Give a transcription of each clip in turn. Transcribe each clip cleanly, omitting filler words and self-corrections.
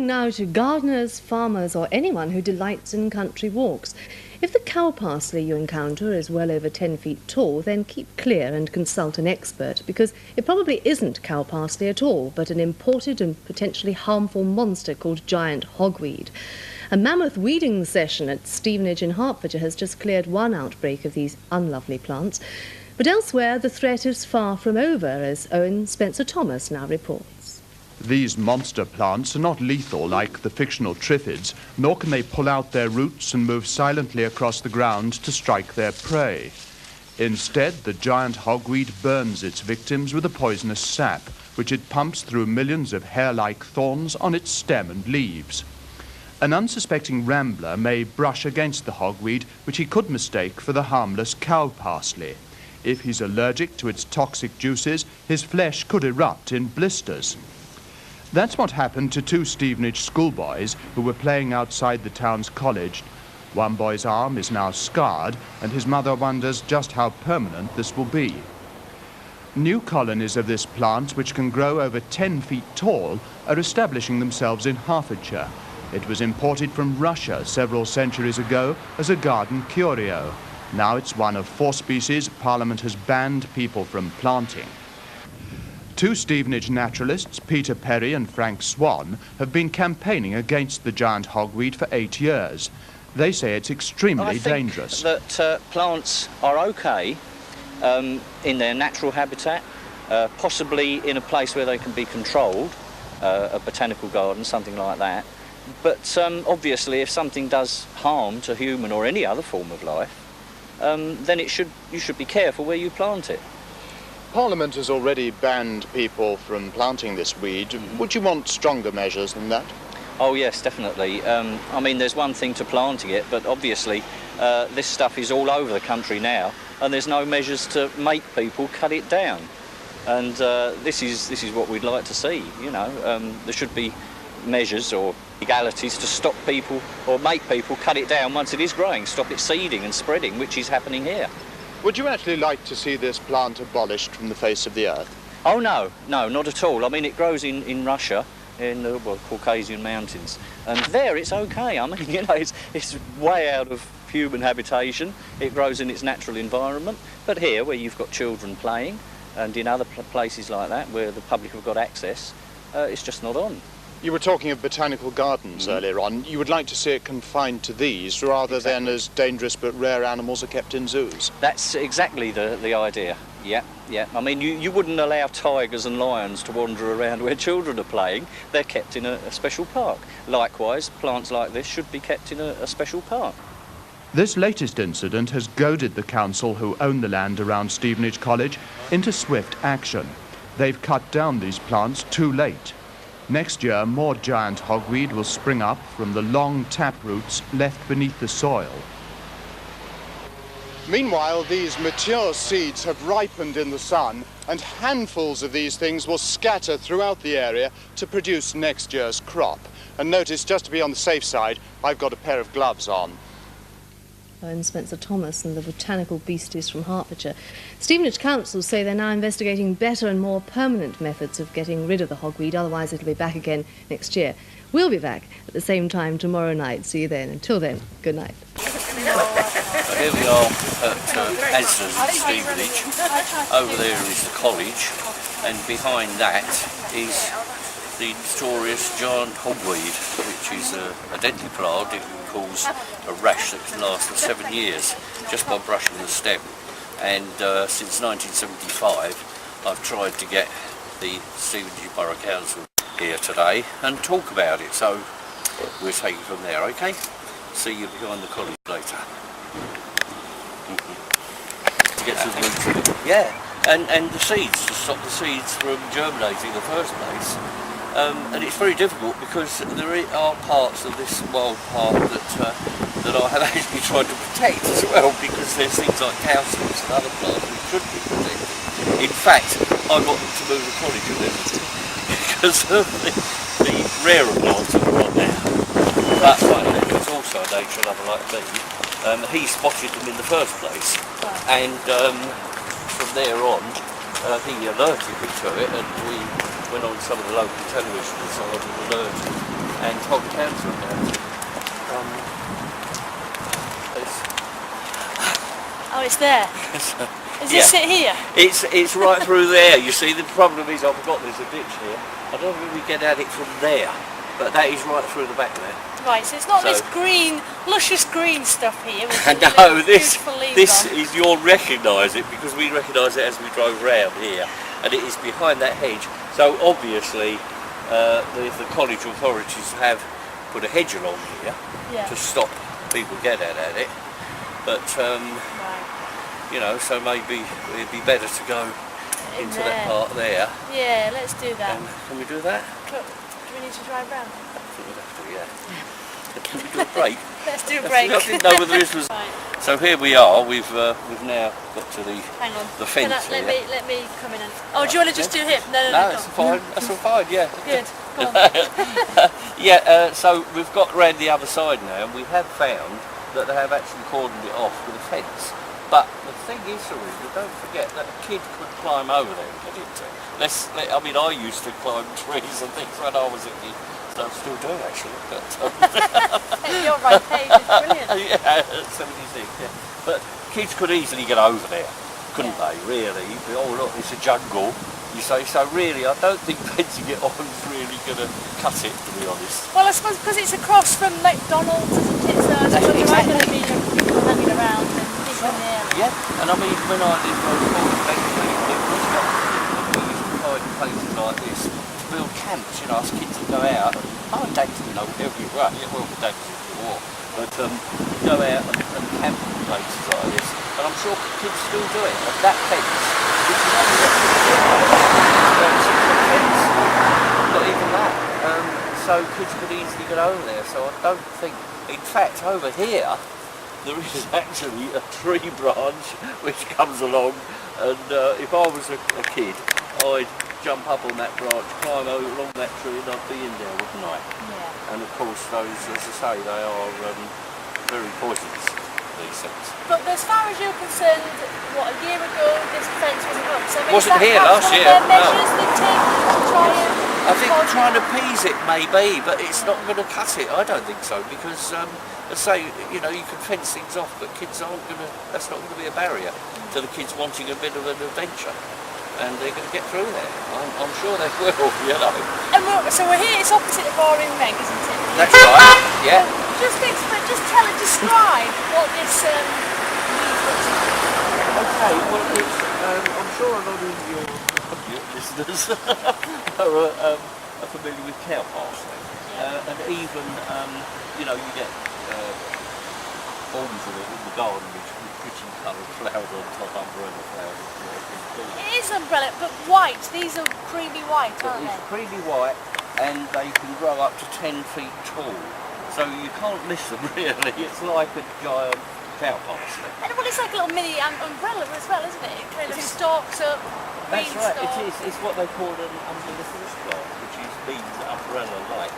warning now to gardeners, farmers or anyone who delights in country walks. If the cow parsley you encounter is well over 10 feet tall, then keep clear and consult an expert, because it probably isn't cow parsley at all, but an imported and potentially harmful monster called Giant Hogweed. A mammoth weeding session at Stevenage in Hertfordshire has just cleared one outbreak of these unlovely plants. But elsewhere, the threat is far from over, as Owen Spencer-Thomas now reports. These monster plants are not lethal like the fictional triffids, nor can they pull out their roots and move silently across the ground to strike their prey. Instead, the giant hogweed burns its victims with a poisonous sap, which it pumps through millions of hair-like thorns on its stem and leaves. An unsuspecting rambler may brush against the hogweed, which he could mistake for the harmless cow parsley. If he's allergic to its toxic juices, his flesh could erupt in blisters. That's what happened to two Stevenage schoolboys who were playing outside the town's college. One boy's arm is now scarred, and his mother wonders just how permanent this will be. New colonies of this plant, which can grow over 10 feet tall, are establishing themselves in Hertfordshire. It was imported from Russia several centuries ago as a garden curio. Now it's one of 4 species Parliament has banned people from planting. Two Stevenage naturalists, Peter Perry and Frank Swan, have been campaigning against the giant hogweed for 8 years. They say it's extremely dangerous. I think that plants are okay in their natural habitat, possibly in a place where they can be controlled, a botanical garden, something like that. But obviously, if something does harm to human or any other form of life, then you should be careful where you plant it. Parliament has already banned people from planting this weed. Would you want stronger measures than that? Oh yes, definitely. I mean, there's one thing to planting it, but obviously this stuff is all over the country now, and there's no measures to make people cut it down. And this is what we'd like to see. You know, there should be measures or legalities to stop people or make people cut it down once it is growing, stop it seeding and spreading, which is happening here. Would you actually like to see this plant abolished from the face of the earth? Oh no, not at all. I mean, it grows in Russia, in the Caucasian mountains, and there it's okay. I mean, you know, it's way out of human habitation. It grows in its natural environment, but here, where you've got children playing, and in other places like that, where the public have got access, it's just not on. You were talking of botanical gardens earlier on. You would like to see it confined to these rather than as dangerous but rare animals are kept in zoos? That's exactly the idea, yeah. I mean, you wouldn't allow tigers and lions to wander around where children are playing. They're kept in a special park. Likewise, plants like this should be kept in a special park. This latest incident has goaded the council, who own the land around Stevenage College, into swift action. They've cut down these plants too late. Next year, more giant hogweed will spring up from the long tap roots left beneath the soil. Meanwhile, these mature seeds have ripened in the sun, and handfuls of these things will scatter throughout the area to produce next year's crop. And notice, just to be on the safe side, I've got a pair of gloves on. Owen Spencer-Thomas and the botanical beasties from Hertfordshire. Stevenage Council say they're now investigating better and more permanent methods of getting rid of the hogweed, otherwise it'll be back again next year. We'll be back at the same time tomorrow night. See you then. Until then, good night. Here we are at Asden, Stevenage. Over there is the college, and behind that is the notorious giant hogweed, which is a deadly plant. It can cause a rash that can last for 7 years just by brushing the stem. And since 1975, I've tried to get the Stevenage Borough Council here today and talk about it. So we'll take it from there, okay? See you behind the college later. To get some roots of it. Yeah, and the seeds, to stop the seeds from germinating in the first place. And it's very difficult because there are parts of this wild park that I have actually tried to protect as well, because there's things like cowslips and other plants which should be protected. In fact, I got them to move the college a little because of the rarer plants that are on there. But there's also a nature lover like me. He spotted them in the first place, and from there on he alerted me to it, and we went on some of the local television and so on and alerted. and told the council about it. Oh, it's there. Is this it here? It's right through there. You see, the problem is I forgot there's a ditch here. I don't think we get at it from there, but that is right through the back there. Right, so it's not this green, luscious green stuff here. No, this on. is, you'll recognise it because we recognised it as we drove round here, and it is behind that hedge. So obviously the college authorities have put a hedge along here to stop people getting at it. But you know, so maybe it'd be better to go into that part there. Yeah, let's do that. Can we do that? Do we need to drive round? I think we'd have to, yeah. Can we do a break? Let's do a break. I didn't know whether this was. So here we are. We've now got to the fence. Let me come in and. Oh, do you want to just do him? No, that's fine. That's all fine. Yeah. Good. Go on. Yeah. So we've got round the other side now, and we have found that they have actually cordoned it off with a fence. But the thing is, Sarita, don't forget that a kid could climb over there and get into it. I mean, I used to climb trees and things when I was a kid. So I still do actually. But, You're right, page is brilliant. Yeah, 76. Yeah. But kids could easily get over there, couldn't they? Really? Oh look, it's a jungle. You say so. Really, I don't think fencing it on is really going to cut it, to be honest. Well, I suppose because it's across from McDonald's, isn't it? So I suppose there are going to be people hanging around and people in there. Yeah, and I mean, when I lived on we used to find places like this to build camps. You know, us kids would go out. And my dad didn't know where we were. Yeah, well, my dad was in the war, but go out and camp in places like this. And I'm sure kids still do it. And that fence, which is only not even that. So kids could easily get over there. So I don't think. In fact, over here there is actually a tree branch which comes along, and if I was a kid, I'd jump up on that branch, climb over along that tree, and I'd be in there, wouldn't I? Yeah. And of course, those, as I say, they are very poisonous, these things. But as far as you're concerned, what, a year ago this fence wasn't up? So I mean, wasn't here last year. Measures they've taken to try and... I think trying to appease it maybe, but it's not going to cut it. I don't think so, because let's say, you know, you can fence things off, but kids aren't going to. That's not going to be a barrier to the kids wanting a bit of an adventure, and they're going to get through there. I'm sure they will, you know. And so we're here. It's opposite the bar in Meg, isn't it? That's right. Yeah. Describe what this looks like. Okay. Well, it's. I'm sure a lot of your listeners are familiar with cow parsley, and even you know, you get forms of it in the garden which with pretty coloured flowers on top, umbrella flowers. It is umbrella, but white. These are creamy white, aren't they? It's creamy white, and they can grow up to 10 feet tall. So you can't miss them really. It's like a giant cow parsley. And well, it's like a little mini umbrella as well, isn't it? It kind of stalks up. That's right. It is. It's what they call an umbiliferous plant, which means umbrella-like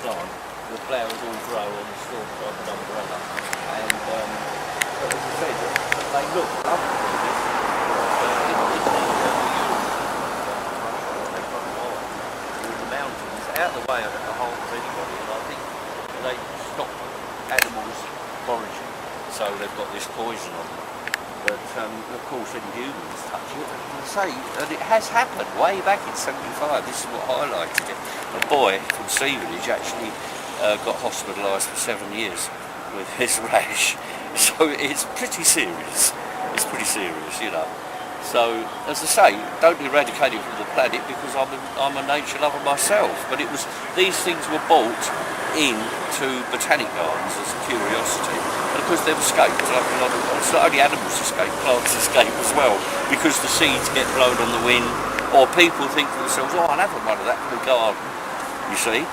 plant. The flowers all grow on the stalk like an umbrella, and but as I said, they look lovely. In the mountains, out of the way of the harm of anybody, and I think they stop animals foraging, so they've got this poison on them. But of course, any humans touch it, and it has happened way back in '75. This is what highlighted it. A boy from Stevenage actually got hospitalised for 7 years with his rash. So it's pretty serious. It's pretty serious, you know. So, as I say, don't eradicate it from the planet, because I'm a nature lover myself. But these things were bought into botanic gardens as a curiosity. And of course they've escaped, like a lot of, it's not only animals escape, plants escape as well, because the seeds get blown on the wind, or people think to themselves, oh, I'll have one of that in the garden, you see.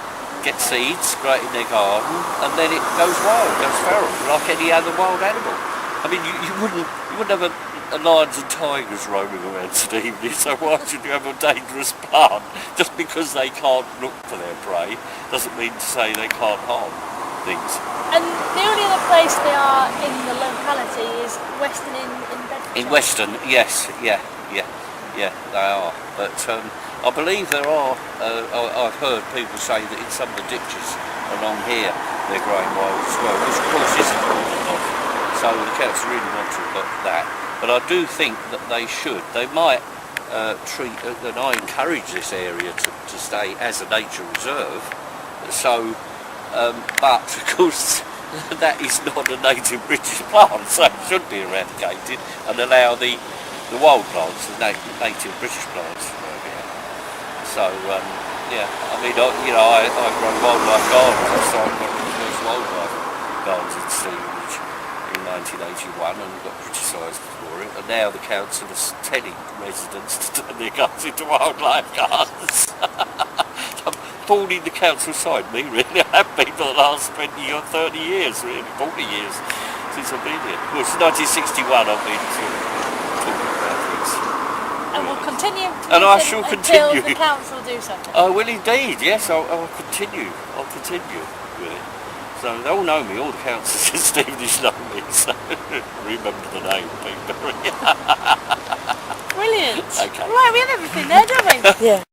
Get seeds, grow it in their garden, and then it goes wild, goes feral, like any other wild animal. I mean, you wouldn't have a lions and tigers roaming around Stevenage, so why should you have a dangerous plant? Just because they can't look for their prey doesn't mean to say they can't harm things. And the only other place they are in the locality is Weston in Bedfordshire. In Weston, yes, yeah, they are. But I believe there are, I've heard people say that in some of the ditches along here they're growing wild as well, which of course isn't wild. So the council really want to adopt that. But I do think that they should. They might treat, and I encourage this area to stay as a nature reserve. So, but of course that is not a native British plant, so it should be eradicated and allow the wild plants, the native British plants. So, yeah, I mean, I grow wildlife gardens. I started one of the first wildlife gardens in Stevenage in 1981 and got criticised for it. And now the council is telling residents to turn their gardens into wildlife gardens. I'm pulling the council side, me really. I have been for the last 20 or 30 years, really, 40 years since I've been here. Well, since 1961 I've been talking about things. And we'll continue to and I shall continue until the council do something. I will indeed, yes, I'll continue with it. So they all know me, all the councillors in Stevenage know me, so remember the name, people. Brilliant. Okay. Right, we have everything there, don't we? Yeah.